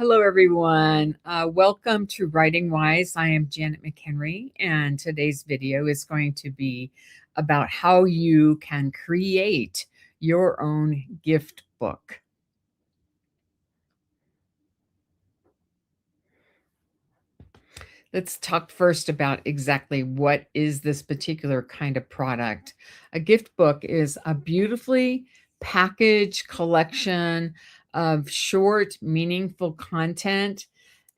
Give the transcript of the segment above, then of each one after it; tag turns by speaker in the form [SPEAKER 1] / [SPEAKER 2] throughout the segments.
[SPEAKER 1] Hello, everyone. Welcome to Writing Wise. I am Janet McHenry, and today's video is going to be about how you can create your own gift book. Let's talk first about exactly what is this particular kind of product. A gift book is a beautifully packaged collection of short, meaningful content.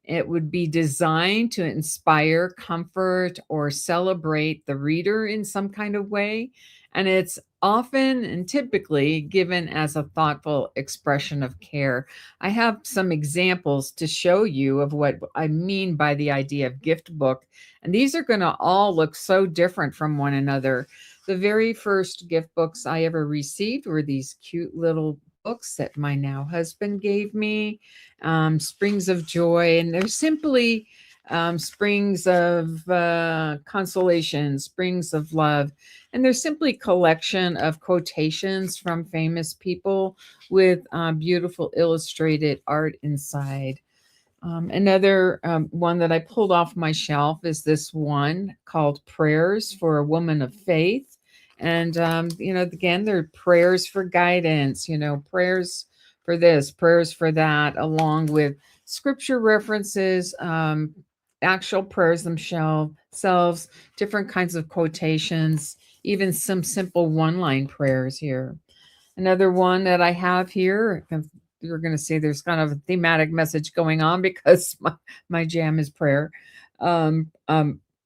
[SPEAKER 1] It would be designed to inspire, comfort, or celebrate the reader in some kind of way. And it's often and typically given as a thoughtful expression of care. I have some examples to show you of what I mean by the idea of gift book. And these are going to all look so different from one another. The very first gift books I ever received were these cute little books that my now husband gave me, Springs of Joy, and they're simply springs of consolation, springs of love, and they're simply collection of quotations from famous people with beautiful illustrated art inside. Another one that I pulled off my shelf is this one called Prayers for a Woman of Faith. And, again, they're prayers for guidance, prayers for this, prayers for that, along with scripture references, actual prayers themselves, different kinds of quotations, even some simple one-line prayers here. Another one that I have here, you're going to see there's kind of a thematic message going on because my jam is prayer.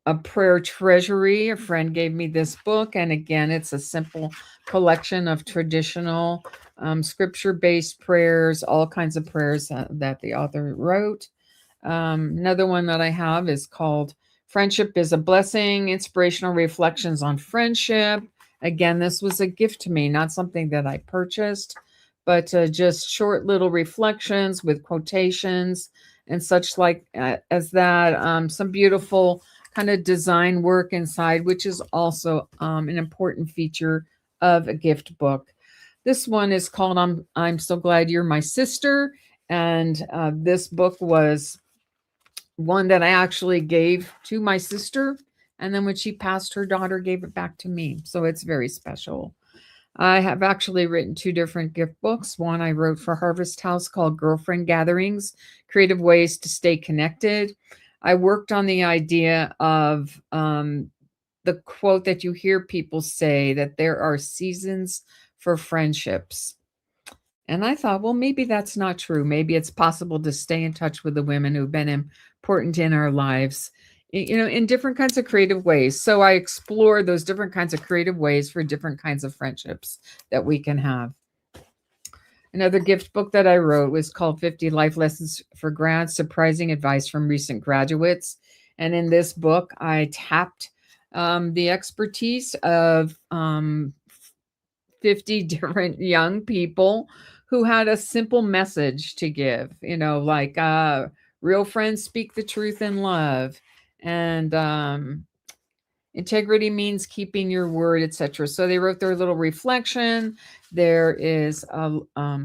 [SPEAKER 1] A prayer treasury. A friend gave me this book, and again, it's a simple collection of traditional scripture-based prayers, all kinds of prayers that the author wrote. Another one that I have is called Friendship is a Blessing, Inspirational Reflections on Friendship. Again, this was a gift to me, not something that I purchased, but just short little reflections with quotations and such like as that. Some beautiful kind of design work inside, which is also an important feature of a gift book. This one is called I'm So Glad You're My Sister. And this book was one that I actually gave to my sister. And then when she passed, her daughter gave it back to me. So it's very special. I have actually written two different gift books. One I wrote for Harvest House called Girlfriend Gatherings, Creative Ways to Stay Connected. I worked on the idea of the quote that you hear people say that there are seasons for friendships. And I thought, well, maybe that's not true. Maybe it's possible to stay in touch with the women who've been important in our lives, in different kinds of creative ways. So I explore those different kinds of creative ways for different kinds of friendships that we can have. Another gift book that I wrote was called 50 Life Lessons for Grads, Surprising Advice from Recent Graduates. And in this book, I tapped the expertise of 50 different young people who had a simple message to give, like real friends speak the truth in love, and integrity means keeping your word, etc. So they wrote their little reflection. There is a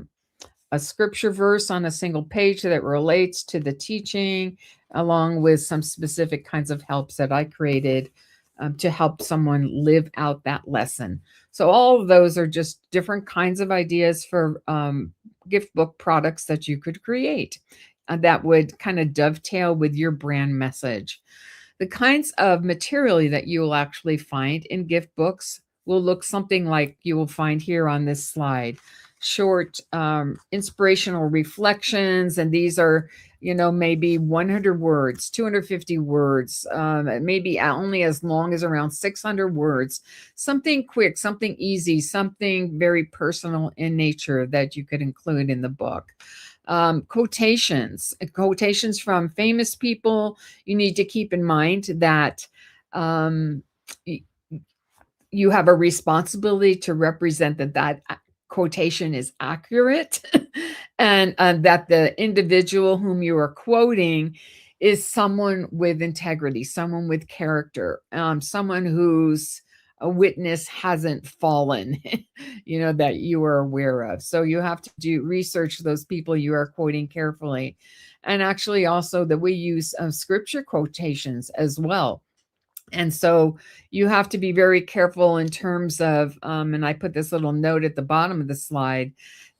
[SPEAKER 1] scripture verse on a single page that relates to the teaching, along with some specific kinds of helps that I created to help someone live out that lesson. So all of those are just different kinds of ideas for gift book products that you could create that would kind of dovetail with your brand message. The kinds of material that you will actually find in gift books will look something like you will find here on this slide. Short inspirational reflections, and these are maybe 100 words, 250 words, maybe only as long as around 600 words. Something quick, something easy, something very personal in nature that you could include in the book. Quotations from famous people. You need to keep in mind that you have a responsibility to represent that quotation is accurate and that the individual whom you are quoting is someone with integrity, someone with character, someone who's a witness hasn't fallen, that you are aware of. So you have to do research those people you are quoting carefully. And actually, also that we use scripture quotations as well. And so you have to be very careful in terms of, and I put this little note at the bottom of the slide,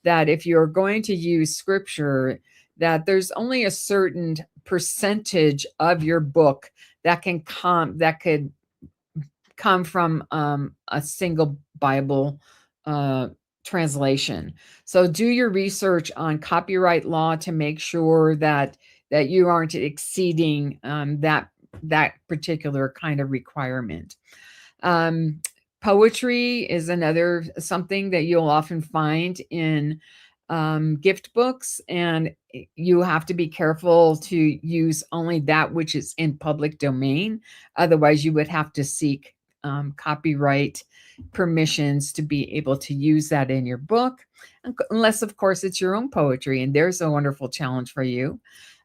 [SPEAKER 1] that if you're going to use scripture, that there's only a certain percentage of your book that could come from a single Bible uh, translation. So do your research on copyright law to make sure that you aren't exceeding that particular kind of requirement. Um, Poetry is another something that you'll often find in gift books, and you have to be careful to use only that which is in public domain. Otherwise, you would have to seek copyright permissions to be able to use that in your book, unless, of course, it's your own poetry, and there's a wonderful challenge for you.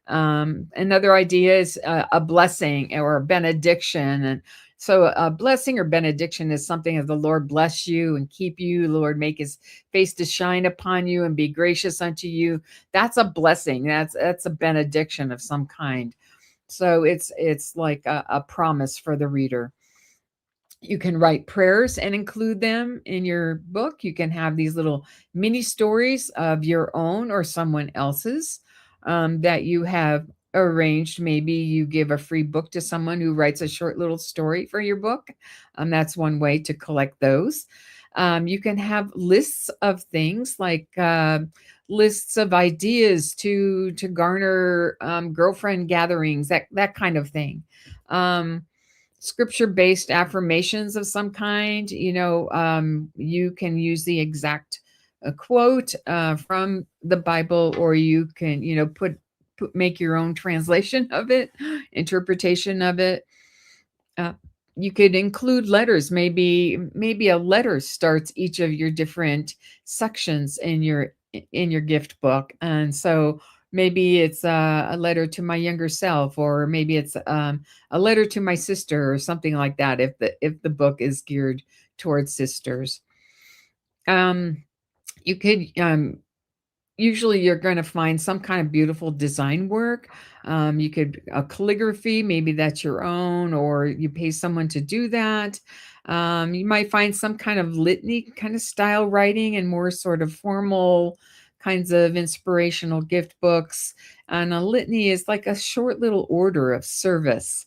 [SPEAKER 1] Another idea is a blessing or a benediction. And so a blessing or benediction is something of the Lord bless you and keep you, Lord make his face to shine upon you and be gracious unto you. That's a blessing. That's a benediction of some kind. So it's like a promise for the reader. You can write prayers and include them in your book. You can have these little mini stories of your own or someone else's that you have arranged. Maybe you give a free book to someone who writes a short little story for your book. That's one way to collect those. You can have lists of things like lists of ideas to garner girlfriend gatherings, that kind of thing. Scripture-based affirmations of some kind. You can use the exact quote from the Bible, or you can, make your own translation of it, interpretation of it. Uh, you could include letters. Maybe a letter starts each of your different sections in your gift book, and so maybe it's a letter to my younger self, or maybe it's a letter to my sister, or something like that. If the book is geared towards sisters, um, you could usually you're going to find some kind of beautiful design work. You could a calligraphy, maybe that's your own, or you pay someone to do that. You might find some kind of litany kind of style writing and more sort of formal kinds of inspirational gift books. And a litany is like a short little order of service.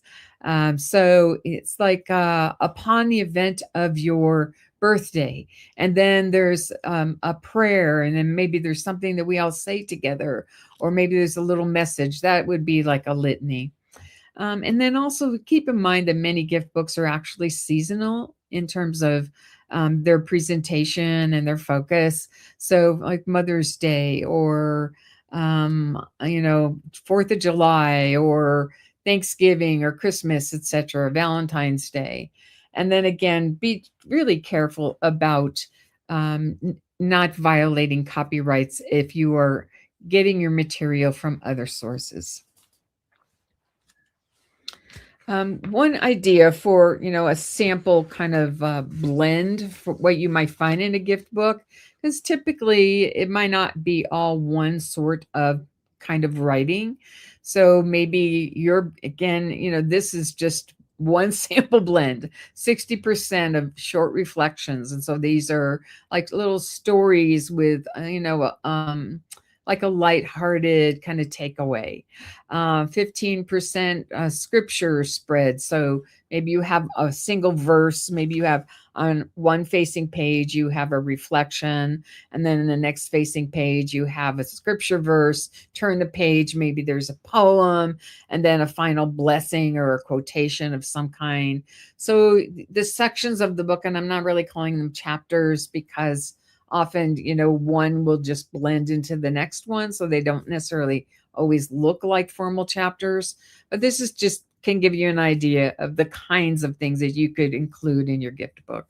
[SPEAKER 1] So it's like upon the event of your birthday, and then there's a prayer, and then maybe there's something that we all say together, or maybe there's a little message that would be like a litany. And then also keep in mind that many gift books are actually seasonal in terms of their presentation and their focus. So, like Mother's Day, or 4th of July, or Thanksgiving, or Christmas, etc., Valentine's Day. And then again, be really careful about not violating copyrights if you are getting your material from other sources. One idea for, a sample kind of blend for what you might find in a gift book, because typically it might not be all one sort of kind of writing. So maybe again, this is just one sample blend, 60% of short reflections. And so these are like little stories with, like a lighthearted kind of takeaway. 15% scripture spread. So maybe you have a single verse, maybe you have on one facing page, you have a reflection, and then in the next facing page, you have a scripture verse. Turn the page, maybe there's a poem, and then a final blessing or a quotation of some kind. So the sections of the book, and I'm not really calling them chapters because often, one will just blend into the next one, so they don't necessarily always look like formal chapters. But this is just can give you an idea of the kinds of things that you could include in your gift book.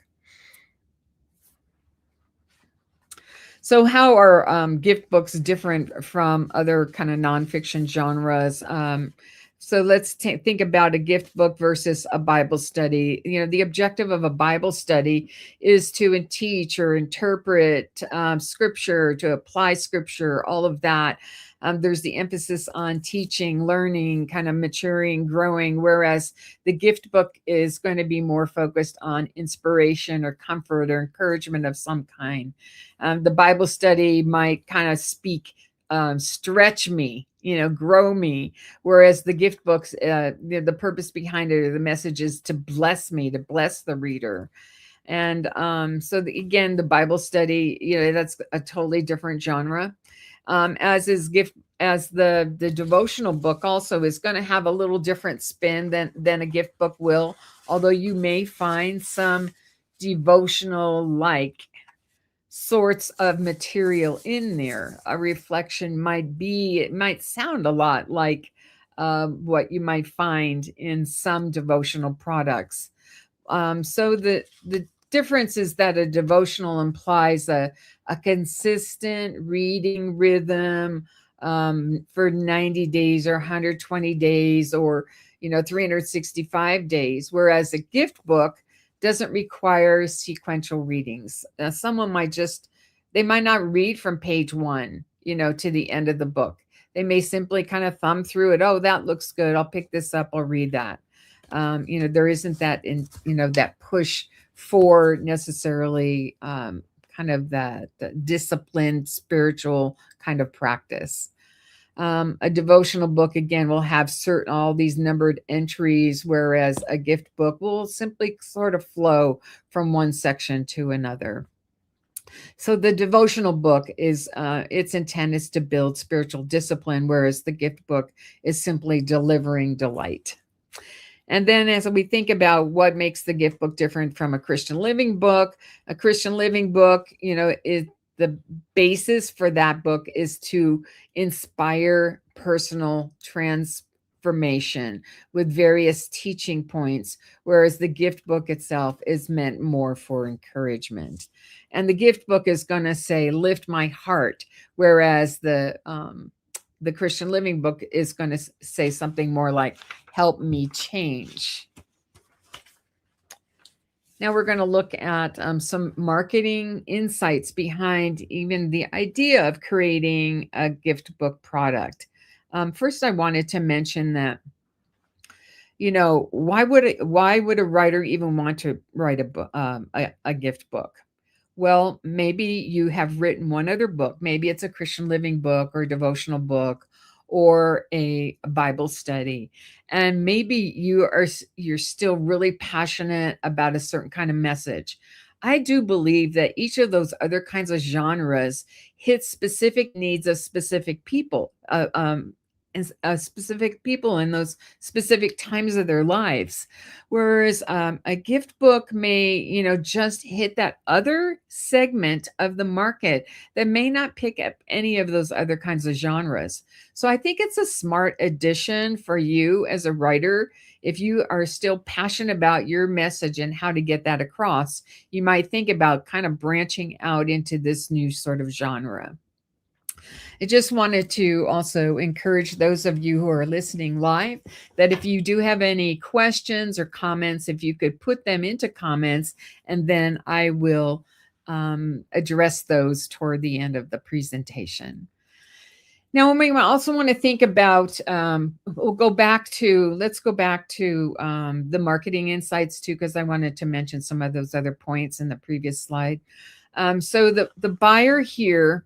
[SPEAKER 1] So how are gift books different from other kind of nonfiction genres? So let's think about a gift book versus a Bible study. The objective of a Bible study is to teach or interpret scripture, to apply scripture, all of that. There's the emphasis on teaching, learning, kind of maturing, growing, whereas the gift book is going to be more focused on inspiration or comfort or encouragement of some kind. The Bible study might kind of speak, stretch me, grow me. Whereas the gift books, the purpose behind it, or the message, is to bless me, to bless the reader. And again, the Bible study, that's a totally different genre. As the devotional book also is going to have a little different spin than a gift book will, although you may find some devotional like sorts of material in there. A reflection it might sound a lot like what you might find in some devotional products. So the difference is that a devotional implies a consistent reading rhythm for 90 days or 120 days or 365 days, whereas a gift book doesn't require sequential readings. Someone they might not read from page one, to the end of the book. They may simply kind of thumb through it. Oh, that looks good. I'll pick this up. I'll read that. There isn't that push for necessarily kind of that disciplined spiritual kind of practice. A devotional book, again, will have all these numbered entries, whereas a gift book will simply sort of flow from one section to another. So the devotional book is its intent is to build spiritual discipline, whereas the gift book is simply delivering delight. And then as we think about what makes the gift book different from a Christian living book, is the basis for that book is to inspire personal transformation with various teaching points, whereas the gift book itself is meant more for encouragement. And the gift book is going to say, lift my heart, whereas the Christian living book is going to say something more like, help me change. Now we're going to look at some marketing insights behind even the idea of creating a gift book product. First, I wanted to mention that, why would a writer even want to write a gift book? Well, maybe you have written one other book. Maybe it's a Christian living book or a devotional book or a Bible study. And maybe you're still really passionate about a certain kind of message. I do believe that each of those other kinds of genres hit specific needs of specific people, specific people in those specific times of their lives. Whereas a gift book may, just hit that other segment of the market that may not pick up any of those other kinds of genres. So I think it's a smart addition for you as a writer. If you are still passionate about your message and how to get that across, you might think about kind of branching out into this new sort of genre. I just wanted to also encourage those of you who are listening live that if you do have any questions or comments, if you could put them into comments, and then I will address those toward the end of the presentation. Now, when we also want to think about, let's go back to the marketing insights too, because I wanted to mention some of those other points in the previous slide. So the buyer here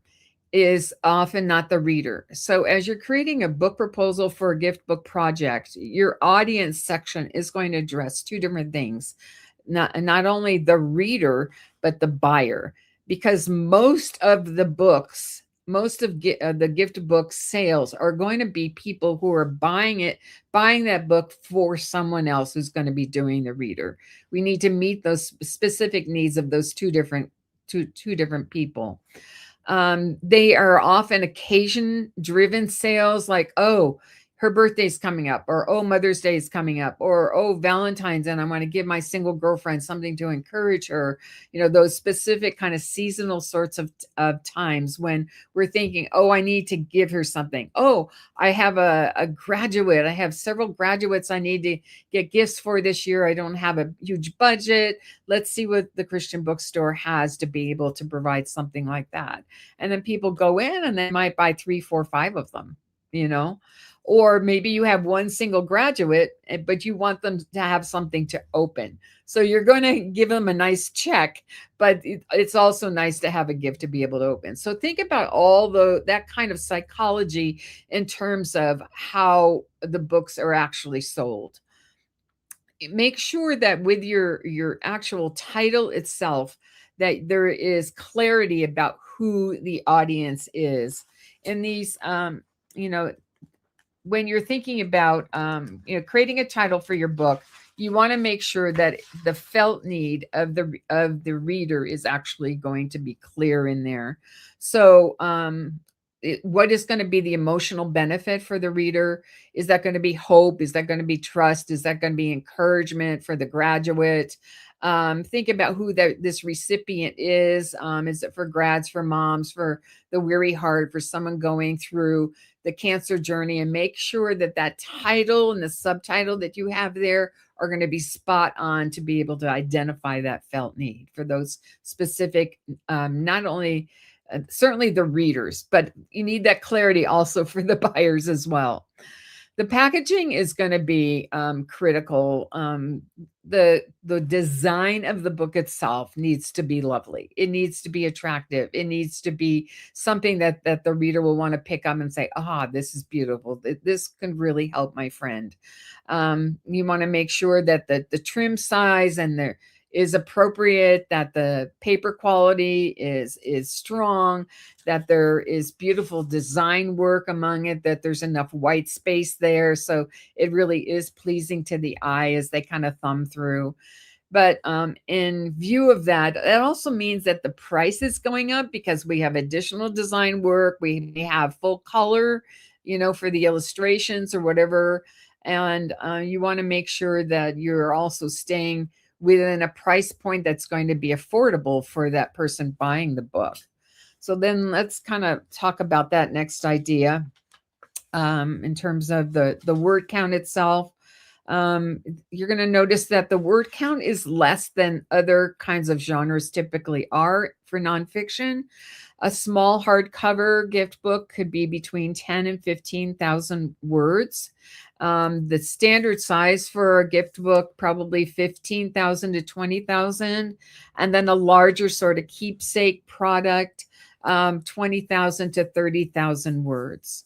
[SPEAKER 1] is often not the reader. So as you're creating a book proposal for a gift book project, your audience section is going to address two different things. Not only the reader, but the buyer, because most of the gift book sales are going to be people who are buying that book for someone else who's going to be doing the reader. We need to meet those specific needs of those two different people. They are often occasion driven sales, like, oh, her birthday's coming up, or oh, Mother's Day is coming up, or oh, Valentine's, and I want to give my single girlfriend something to encourage her. Those specific kind of seasonal sorts of times when we're thinking, oh, I need to give her something. Oh, I have a graduate. I have several graduates I need to get gifts for this year. I don't have a huge budget. Let's see what the Christian bookstore has to be able to provide something like that. And then people go in and they might buy 3, 4, 5 of them, you know. Or maybe you have one single graduate, but you want them to have something to open. So you're going to give them a nice check, but it's also nice to have a gift to be able to open. So think about all that kind of psychology in terms of how the books are actually sold. Make sure that with your actual title itself, that there is clarity about who the audience is. And these, you know, when you're thinking about creating a title for your book, you want to make sure that the felt need of the reader is actually going to be clear in there. So what is going to be the emotional benefit for the reader? Is that going to be hope? Is that going to be trust? Is that going to be encouragement for the graduate? Think about who this recipient is. Is it for grads, for moms, for the weary heart, for someone going through the cancer journey? And make sure that title and the subtitle that you have there are going to be spot on to be able to identify that felt need for those specific, not only certainly the readers, but you need that clarity also for the buyers as well. The packaging is going to be critical. The design of the book itself needs to be lovely. It needs to be attractive. It needs to be something that the reader will want to pick up and say, "Ah, this is beautiful. This can really help my friend." You want to make sure that the trim size and the is appropriate, that the paper quality is strong, that there is beautiful design work among it, that there's enough white space there. So it really is pleasing to the eye as they kind of thumb through. But in view of that, that also means that the price is going up because we have additional design work. We have full color, for the illustrations or whatever. And you want to make sure that you're also staying within a price point that's going to be affordable for that person buying the book. So then let's kind of talk about that next idea in terms of the word count itself. You're going to notice that the word count is less than other kinds of genres typically are for nonfiction. A small hardcover gift book could be between 10 and 15,000 words. The standard size for a gift book, probably 15,000 to 20,000. And then a larger sort of keepsake product, 20,000 to 30,000 words.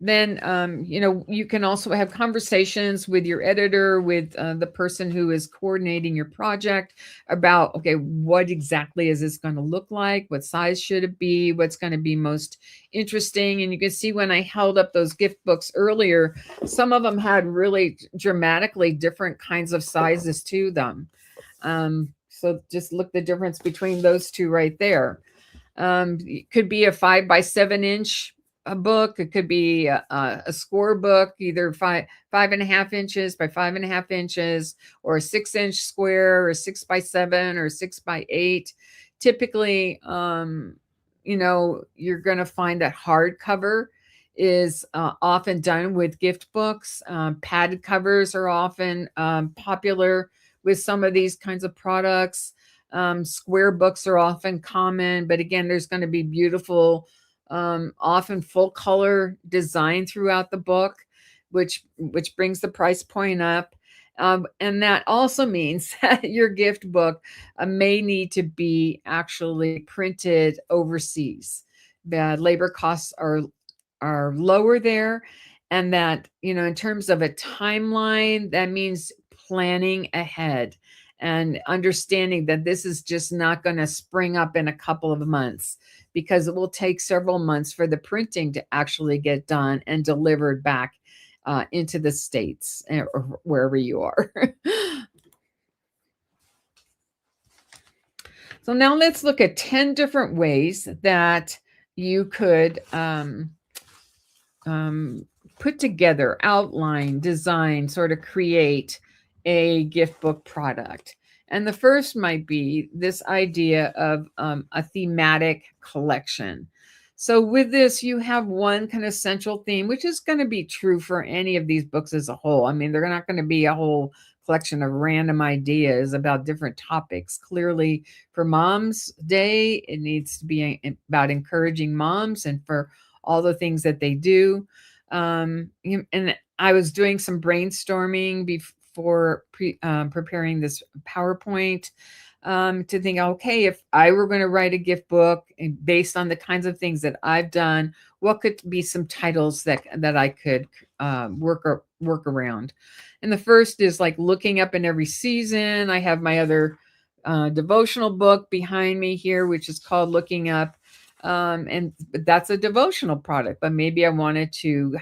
[SPEAKER 1] Then, you can also have conversations with your editor, with the person who is coordinating your project about, okay, what exactly is this going to look like? What size should it be? What's going to be most interesting? And you can see when I held up those gift books earlier, some of them had really dramatically different kinds of sizes to them. So just look the difference between those two right there. It could be a 5 by 7 inch a book. It could be a score book, either 5.5 inches by 5.5 inches, or a 6 inch square, or 6 by 7, or 6 by 8. Typically, you're going to find that hardcover is often done with gift books. Padded covers are often popular with some of these kinds of products. Square books are often common, but again, there's going to be beautiful, often full color design throughout the book, which brings the price point up. And that also means that your gift book may need to be actually printed overseas. The labor costs are lower there, and that, in terms of a timeline, that means planning ahead and understanding that this is just not going to spring up in a couple of months, because it will take several months for the printing to actually get done and delivered back into the States or wherever you are. So now let's look at 10 different ways that you could um, put together, outline, design, sort of create a gift book product. And the first might be this idea of a thematic collection. So, with this, you have one kind of central theme, which is going to be true for any of these books as a whole. I mean, they're not going to be a whole collection of random ideas about different topics. Clearly, for Mom's Day, it needs to be about encouraging moms and for all the things that they do. And I was doing some brainstorming before preparing this PowerPoint to think, okay, if I were going to write a gift book based on the kinds of things that I've done, what could be some titles that I could work around? And the first is like looking up in every season. I have my other devotional book behind me here, which is called Looking Up. And that's a devotional product, but maybe I wanted to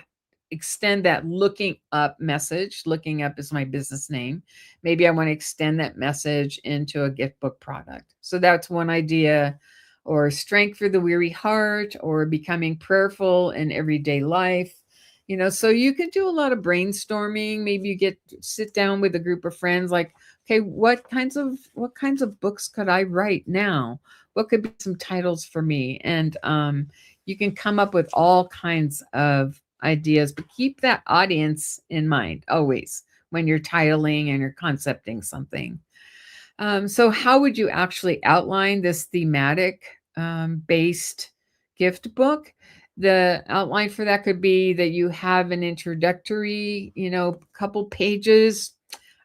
[SPEAKER 1] extend that looking up message. Looking Up is my business name. Maybe I want to extend that message into a gift book product. So that's one idea. Or Strength for the Weary Heart, or Becoming Prayerful in Everyday Life. So you can do a lot of brainstorming. Maybe you sit down with a group of friends, like, okay, what kinds of books could I write now? What could be some titles for me? And you can come up with all kinds of ideas, but keep that audience in mind always when you're titling and you're concepting something. So how would you actually outline this thematic based gift book? The outline for that could be that you have an introductory, couple pages.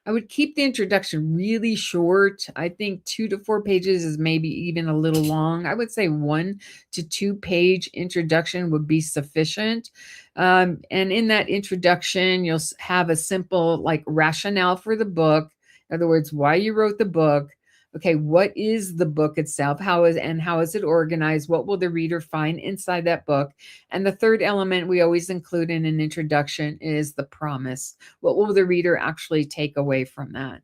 [SPEAKER 1] I would keep the introduction really short. I think 2 to 4 pages is maybe even a little long. I would say 1 to 2 page introduction would be sufficient. And in that introduction, you'll have a simple like rationale for the book. In other words, why you wrote the book. Okay, what is the book itself? How is it organized? What will the reader find inside that book? And the third element we always include in an introduction is the promise. What will the reader actually take away from that?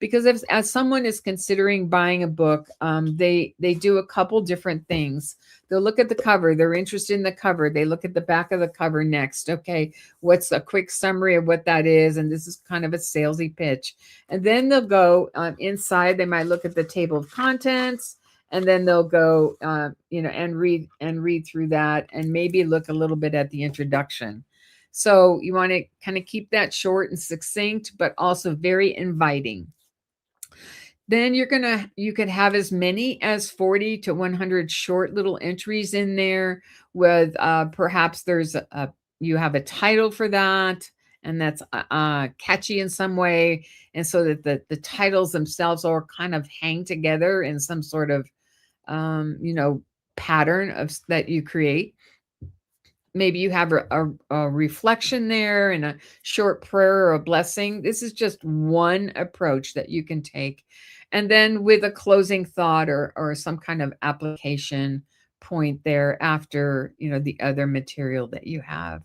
[SPEAKER 1] Because as someone is considering buying a book, they do a couple different things. They'll look at the cover. They're interested in the cover. They look at the back of the cover next. Okay, what's a quick summary of what that is? And this is kind of a salesy pitch. And then they'll go inside. They might look at the table of contents, and then they'll go, and read through that, and maybe look a little bit at the introduction. So you want to kind of keep that short and succinct, but also very inviting. Then you could have as many as 40 to 100 short little entries in there with perhaps you have a title for that, and that's catchy in some way, and so that the titles themselves all kind of hang together in some sort of pattern that you create. Maybe you have a reflection there and a short prayer or a blessing. This is just one approach that you can take. And then with a closing thought or some kind of application point there after, the other material that you have.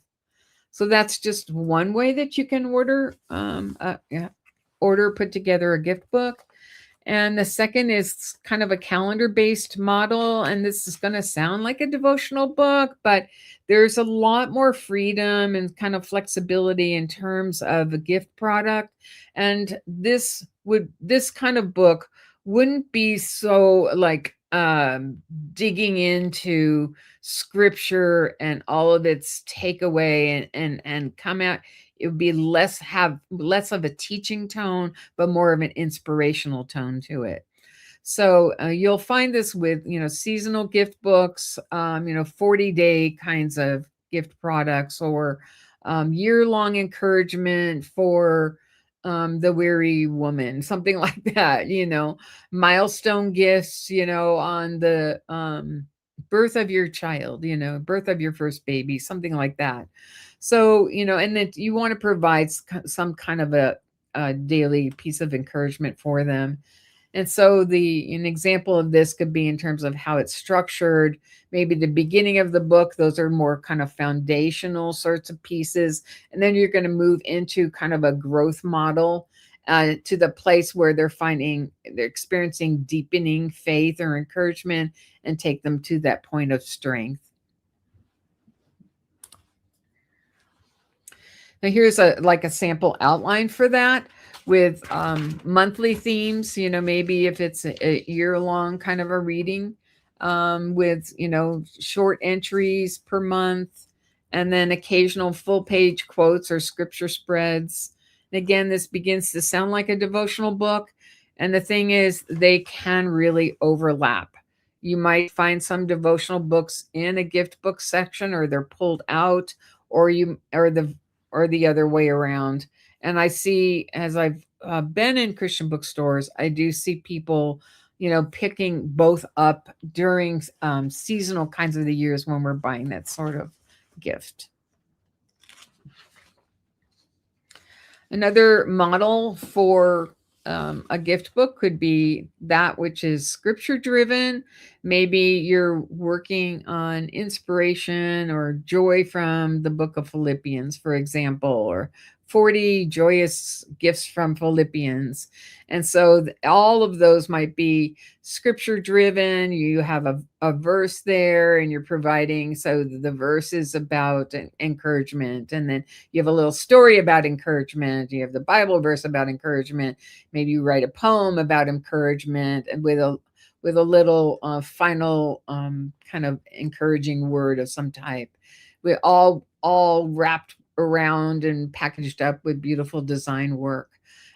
[SPEAKER 1] So that's just one way that you can put together a gift book. And the second is kind of a calendar based model. And this is going to sound like a devotional book, but there's a lot more freedom and kind of flexibility in terms of a gift product. And this kind of book wouldn't be so like digging into scripture and all of its takeaway and come out. It would be less of a teaching tone, but more of an inspirational tone to it. So you'll find this with seasonal gift books, 40-day kinds of gift products, or year-long encouragement for the weary woman, something like that. Milestone gifts, on the birth of your child, birth of your first baby, something like that. So, and that you want to provide some kind of a daily piece of encouragement for them. And so an example of this could be in terms of how it's structured. Maybe the beginning of the book, those are more kind of foundational sorts of pieces. And then you're going to move into kind of a growth model to the place where they're experiencing deepening faith or encouragement, and take them to that point of strength. Now here's a sample outline for that with monthly themes. Maybe if it's a year-long kind of a reading, with short entries per month, and then occasional full-page quotes or scripture spreads. And again, this begins to sound like a devotional book, and the thing is, they can really overlap. You might find some devotional books in a gift book section, or they're pulled out, or the other way around. And I see, as I've been in Christian bookstores, I do see people, picking both up during seasonal kinds of the years when we're buying that sort of gift. Another model for a gift book could be that which is scripture driven. Maybe you're working on inspiration or joy from the book of Philippians, for example, or 40 joyous gifts from Philippians. And so all of those might be scripture driven. You have a verse there and you're providing. So the verse is about encouragement. And then you have a little story about encouragement. You have the Bible verse about encouragement. Maybe you write a poem about encouragement, and with a little final kind of encouraging word of some type. We all wrapped around and packaged up with beautiful design work.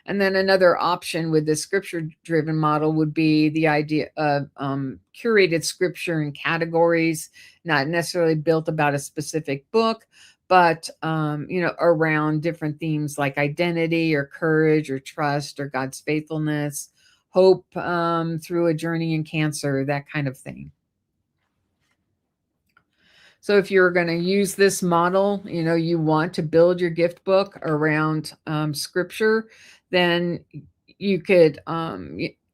[SPEAKER 1] And then another option with the scripture driven model would be the idea of curated scripture in categories, not necessarily built about a specific book, but around different themes like identity or courage or trust or God's faithfulness, hope through a journey in cancer, that kind of thing. So if you're going to use this model, you want to build your gift book around scripture, then you could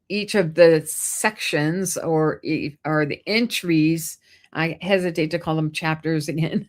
[SPEAKER 1] each of the sections or the entries, I hesitate to call them chapters again,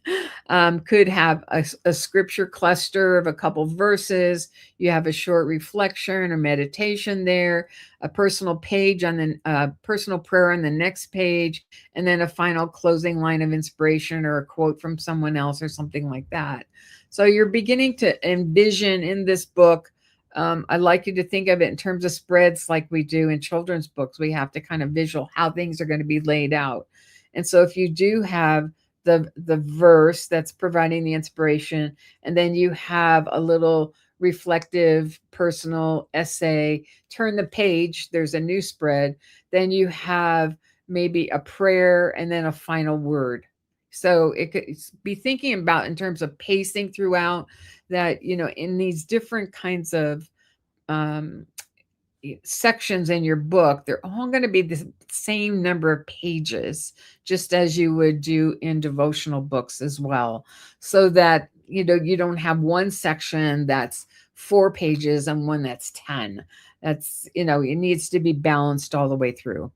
[SPEAKER 1] could have a scripture cluster of a couple verses. You have a short reflection or meditation there, a personal page on the personal prayer on the next page, and then a final closing line of inspiration or a quote from someone else or something like that. So you're beginning to envision in this book. I'd like you to think of it in terms of spreads like we do in children's books. We have to kind of visual how things are going to be laid out. And so if you do have the verse that's providing the inspiration, and then you have a little reflective personal essay, turn the page, there's a new spread, then you have maybe a prayer and then a final word. So it could be thinking about in terms of pacing throughout that, in these different kinds of sections in your book, they're all going to be the same number of pages, just as you would do in devotional books as well. So that, you don't have one section that's 4 pages and one that's 10. That's, it needs to be balanced all the way through.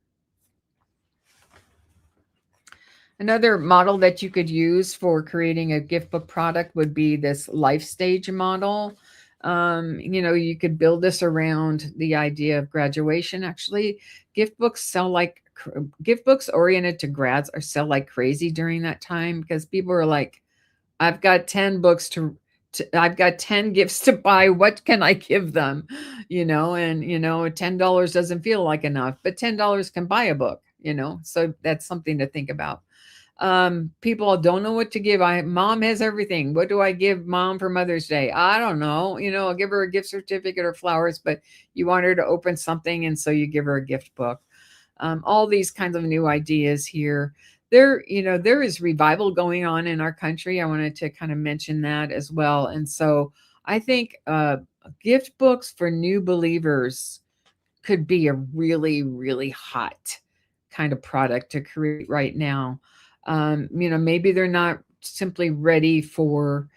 [SPEAKER 1] Another model that you could use for creating a gift book product would be this life stage model. You could build this around the idea of graduation. Actually, gift books oriented to grads sell like crazy during that time, because people are like, I've got 10 books I've got 10 gifts to buy. What can I give them? And $10 doesn't feel like enough, but $10 can buy a book, so that's something to think about. People don't know what to give. Mom has everything. What do I give mom for Mother's Day? I don't know. I'll give her a gift certificate or flowers, but you want her to open something, and so you give her a gift book. All these kinds of new ideas here. There is revival going on in our country. I wanted to kind of mention that as well. And so I think gift books for new believers could be a really, really hot kind of product to create right now. Maybe they're not simply ready for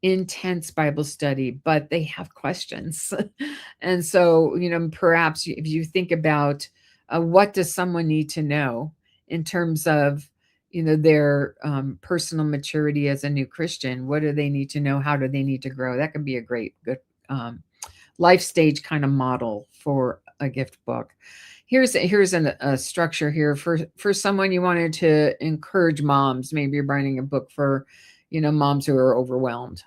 [SPEAKER 1] intense Bible study, but they have questions. And so, perhaps if you think about what does someone need to know in terms of, their personal maturity as a new Christian, what do they need to know? How do they need to grow? That could be a good life stage kind of model for a gift book. Here's a structure here for someone you wanted to encourage moms. Maybe you're writing a book for, moms who are overwhelmed.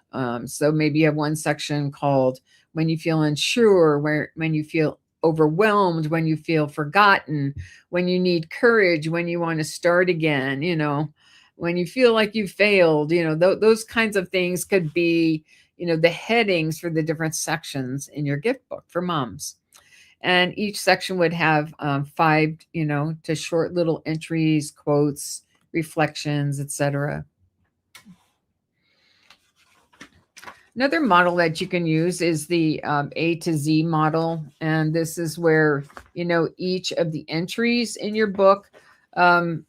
[SPEAKER 1] So maybe you have one section called when you feel unsure, when you feel overwhelmed, when you feel forgotten, when you need courage, when you want to start again, when you feel like you failed, those kinds of things could be, the headings for the different sections in your gift book for moms. And each section would have five, to short little entries, quotes, reflections, etc. Another model that you can use is the A to Z model. And this is where, each of the entries in your book um,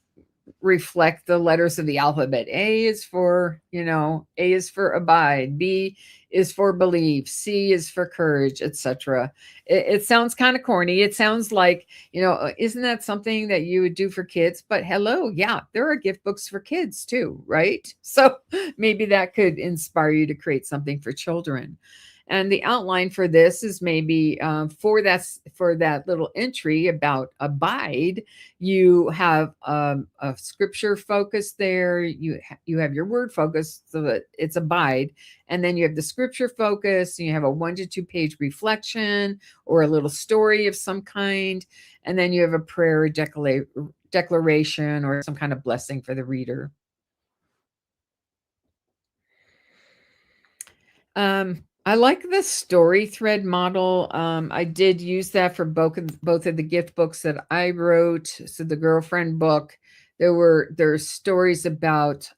[SPEAKER 1] reflect the letters of the alphabet. A is for abide, B is for believe, C is for courage, etc. It sounds kind of corny. It sounds like, isn't that something that you would do for kids? But hello, yeah, there are gift books for kids too, right? So maybe that could inspire you to create something for children. And the outline for this is maybe for that little entry about abide, you have a scripture focus there. You have your word focus, so that it's abide, and then you have the scripture focus. And you have a 1 to 2 page reflection or a little story of some kind, and then you have a prayer declaration or some kind of blessing for the reader. I like the story thread model. I did use that for both of the gift books that I wrote. So the girlfriend book, there's stories about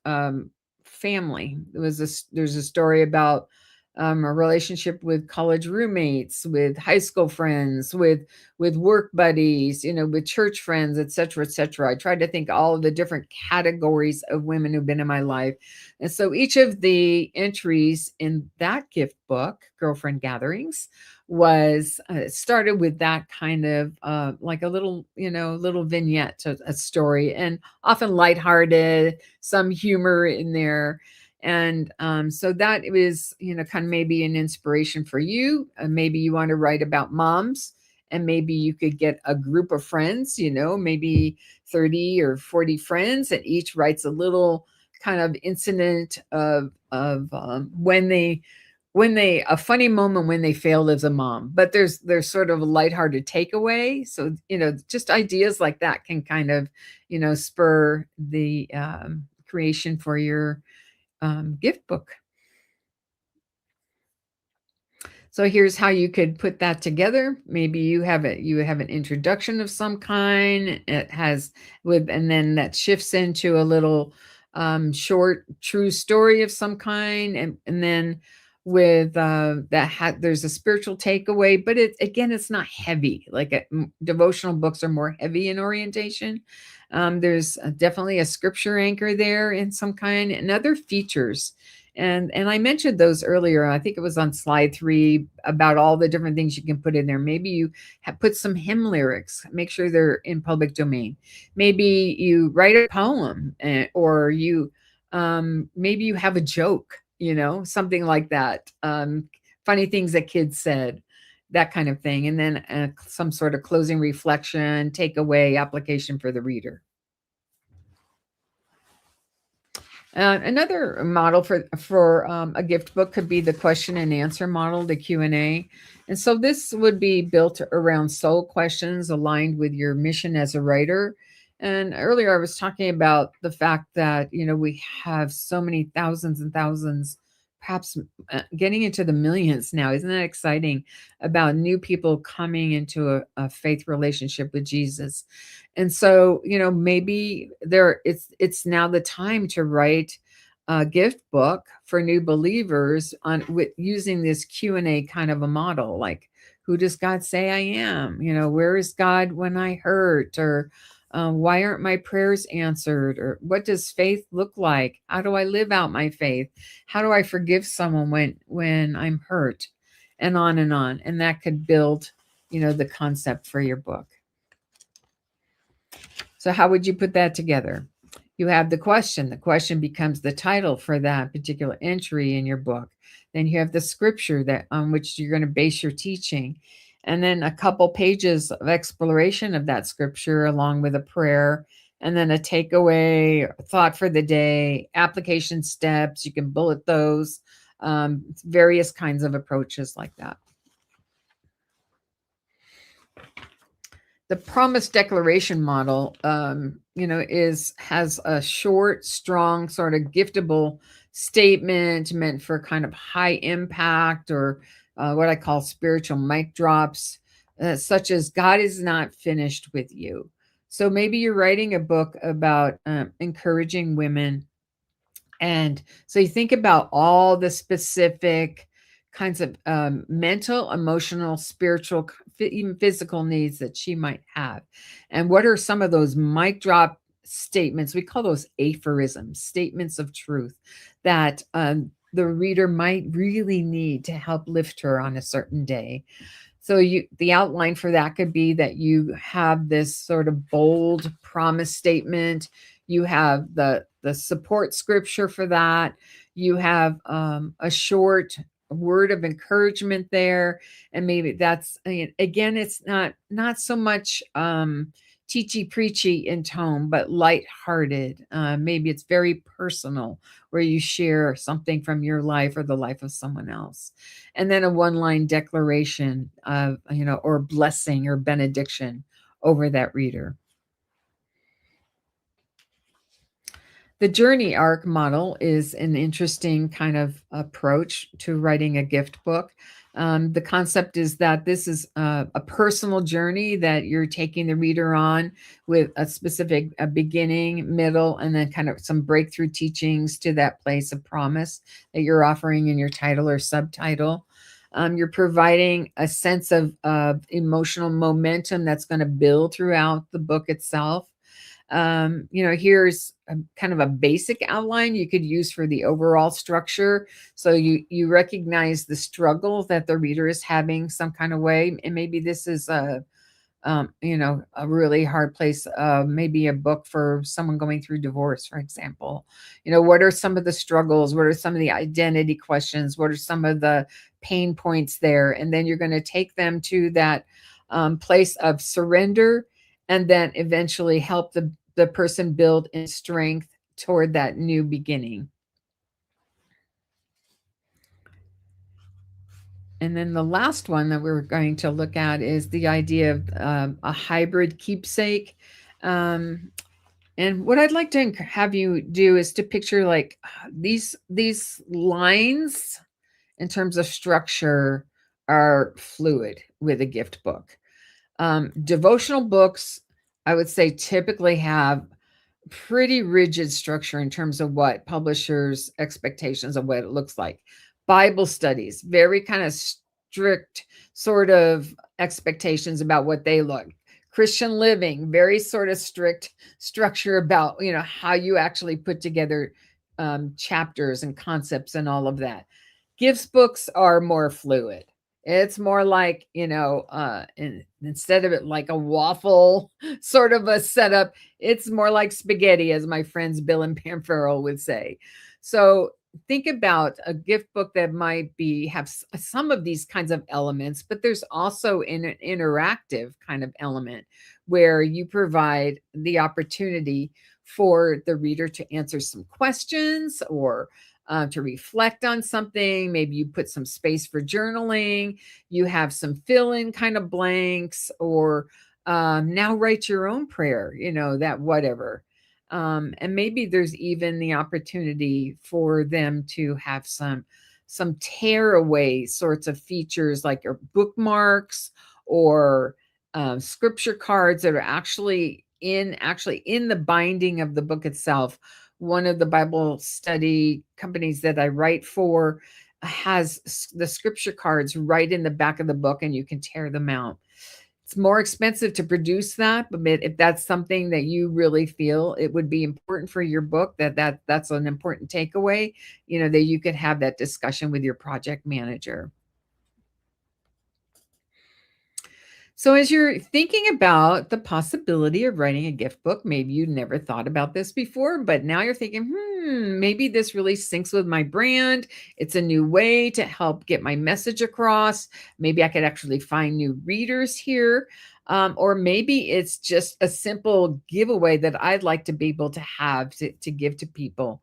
[SPEAKER 1] family. There's a story about a relationship with college roommates, with high school friends, with work buddies, with church friends, etc., etc. I tried to think all of the different categories of women who've been in my life, and so each of the entries in that gift book, Girlfriend Gatherings, was started with that kind of like a little, little vignette, a story, and often lighthearted, some humor in there. And so that was, kind of maybe an inspiration for you. Maybe you want to write about moms, and maybe you could get a group of friends, maybe 30 or 40 friends, and each writes a little kind of incident of when they a funny moment when they failed as a mom, but there's sort of a lighthearted takeaway. So just ideas like that can kind of spur the creation for your gift book. So here's how you could put that together. Maybe you have an introduction of some kind. It has with and then that shifts into a little short true story of some kind, and then with there's a spiritual takeaway, but it's not heavy. Like devotional books are more heavy in orientation. There's definitely a scripture anchor there in some kind, and other features. And I mentioned those earlier. I think it was on slide 3 about all the different things you can put in there. Maybe you put some hymn lyrics, make sure they're in public domain. Maybe you write a poem, or maybe you have a joke, something like that. Funny things that kids said, that kind of thing. And then some sort of closing reflection, takeaway, application for the reader. Another model for a gift book could be the question and answer model, the Q&A. And so this would be built around soul questions aligned with your mission as a writer. And earlier I was talking about the fact that, we have so many thousands and thousands, perhaps getting into the millions now. Isn't that exciting, about new people coming into a faith relationship with Jesus? And so, maybe it's now the time to write a gift book for new believers on with using this Q&A kind of a model, like, who does God say I am? Where is God when I hurt? Or why aren't my prayers answered? Or what does faith look like? How do I live out my faith? How do I forgive someone when I'm hurt? And on and on. And that could build, the concept for your book. So how would you put that together? You have the question. The question becomes the title for that particular entry in your book. Then you have the scripture that on which you're going to base your teaching. And then a couple pages of exploration of that scripture along with a prayer and then a takeaway, or thought for the day, application steps. You can bullet those, various kinds of approaches like that. The promise declaration model, has a short, strong, sort of giftable statement meant for kind of high impact, or what I call spiritual mic drops, such as God is not finished with you. So maybe you're writing a book about encouraging women, and so you think about all the specific kinds of mental, emotional, spiritual, even physical needs that she might have. And what are some of those mic drop statements? We call those aphorisms, statements of truth that the reader might really need to help lift her on a certain day. So the outline for that could be that you have this sort of bold promise statement. You have the support scripture for that. You have a short word of encouragement there, and maybe that's, again, it's not so much teachy preachy in tone, but lighthearted. Maybe it's very personal, where you share something from your life or the life of someone else. And then a one-line declaration of, or blessing or benediction over that reader. The journey arc model is an interesting kind of approach to writing a gift book. The concept is that this is a personal journey that you're taking the reader on, with a specific beginning, middle, and then kind of some breakthrough teachings to that place of promise that you're offering in your title or subtitle. You're providing a sense of emotional momentum that's going to build throughout the book itself. Here's kind of a basic outline you could use for the overall structure. So you recognize the struggle that the reader is having some kind of way, and maybe this is a really hard place. Maybe a book for someone going through divorce, for example. What are some of the struggles? What are some of the identity questions? What are some of the pain points there? And then you're going to take them to that place of surrender, and then eventually help the person build in strength toward that new beginning. And then the last one that we're going to look at is the idea of a hybrid keepsake. And what I'd like to have you do is to picture like these lines in terms of structure are fluid with a gift book. Devotional books, I would say, typically have pretty rigid structure in terms of what publishers' expectations of what it looks like. Bible studies, very kind of strict sort of expectations about what they look. Christian living, very sort of strict structure about, how you actually put together chapters and concepts and all of that. Gifts books are more fluid. It's more like, instead of it like a waffle sort of a setup, it's more like spaghetti, as my friends Bill and Pam Farrell would say. So think about a gift book that might have some of these kinds of elements, but there's also an interactive kind of element where you provide the opportunity for the reader to answer some questions, or to reflect on something. Maybe you put some space for journaling. You have some fill-in kind of blanks, or now write your own prayer, that whatever. And maybe there's even the opportunity for them to have some tearaway sorts of features, like your bookmarks, or scripture cards that are actually in the binding of the book itself. One of the Bible study companies that I write for has the scripture cards right in the back of the book, and you can tear them out. It's more expensive to produce that, but if that's something that you really feel it would be important for your book, that's an important takeaway, that you could have that discussion with your project manager. So as you're thinking about the possibility of writing a gift book, maybe you never thought about this before, but now you're thinking, maybe this really syncs with my brand. It's a new way to help get my message across. Maybe I could actually find new readers here. Or maybe it's just a simple giveaway that I'd like to be able to have to give to people.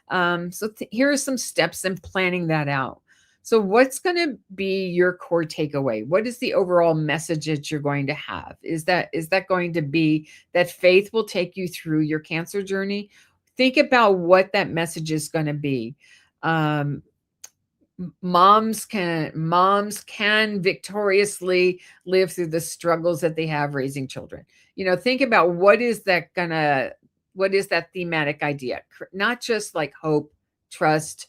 [SPEAKER 1] Here are some steps in planning that out. So, what's going to be your core takeaway? What is the overall message that you're going to have? Is that going to be that faith will take you through your cancer journey? Think about what that message is going to be. Um, moms can victoriously live through the struggles that they have raising children. Think about what is that thematic idea, not just like hope, trust,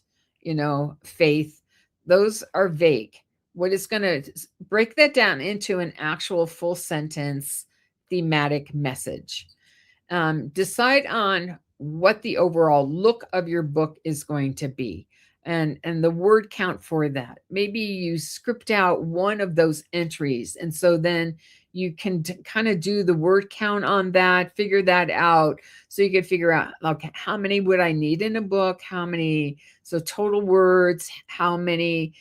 [SPEAKER 1] faith. Those are vague. What is going to break that down into an actual full sentence thematic message. Decide on what the overall look of your book is going to be, and the word count for that. Maybe you script out one of those entries, and so then you can kind of do the word count on that, figure that out, so you can figure out, okay, how many would I need in a book, how many, so total words, how many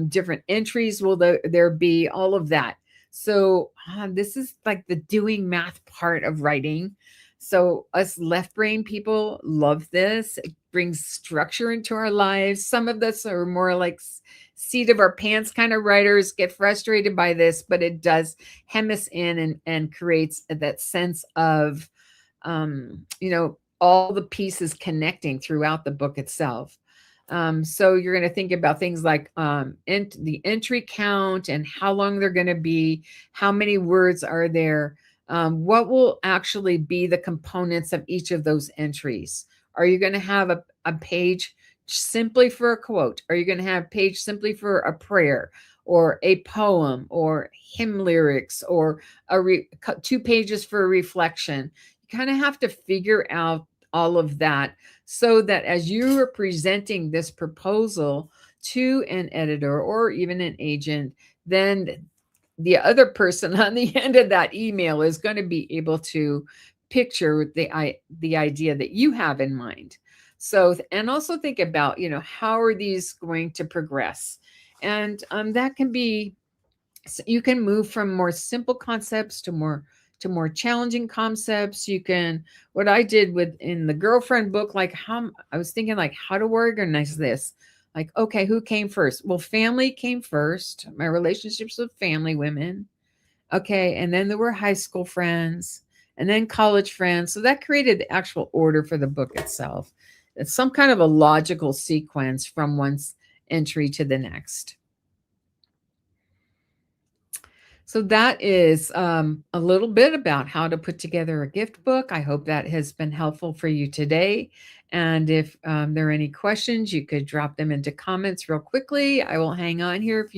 [SPEAKER 1] different entries will there be, all of that. So this is like the doing math part of writing. So us left brain people love this. It brings structure into our lives. Some of us are more like seat of our pants kind of writers, get frustrated by this, but it does hem us in and creates that sense of, all the pieces connecting throughout the book itself. So you're going to think about things like the entry count and how long they're going to be, how many words are there, what will actually be the components of each of those entries. Are you going to have a page simply for a quote? Are you going to have a page simply for a prayer or a poem or hymn lyrics or 2 pages for a reflection? You kind of have to figure out all of that, so that as you are presenting this proposal to an editor or even an agent, then the other person on the end of that email is going to be able to picture the idea that you have in mind. So, and also think about, how are these going to progress? And that can be, so you can move from more simple concepts to more challenging concepts. You can, what I did with in the girlfriend book, like how I was thinking, like, how to organize this. Like, okay, who came first? Well, family came first, my relationships with family women. Okay, and then there were high school friends, and then college friends. So that created the actual order for the book itself. It's some kind of a logical sequence from one entry to the next. So that is a little bit about how to put together a gift book. I hope that has been helpful for you today. And if there are any questions, you could drop them into comments real quickly. I will hang on here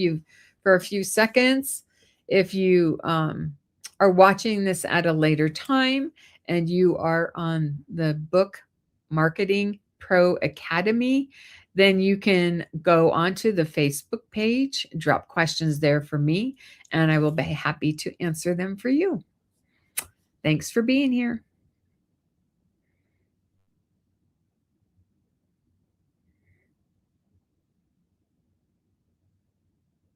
[SPEAKER 1] for a few seconds. If you are watching this at a later time and you are on the Book Marketing Pro Academy, then you can go onto the Facebook page, drop questions there for me, and I will be happy to answer them for you. Thanks for being here.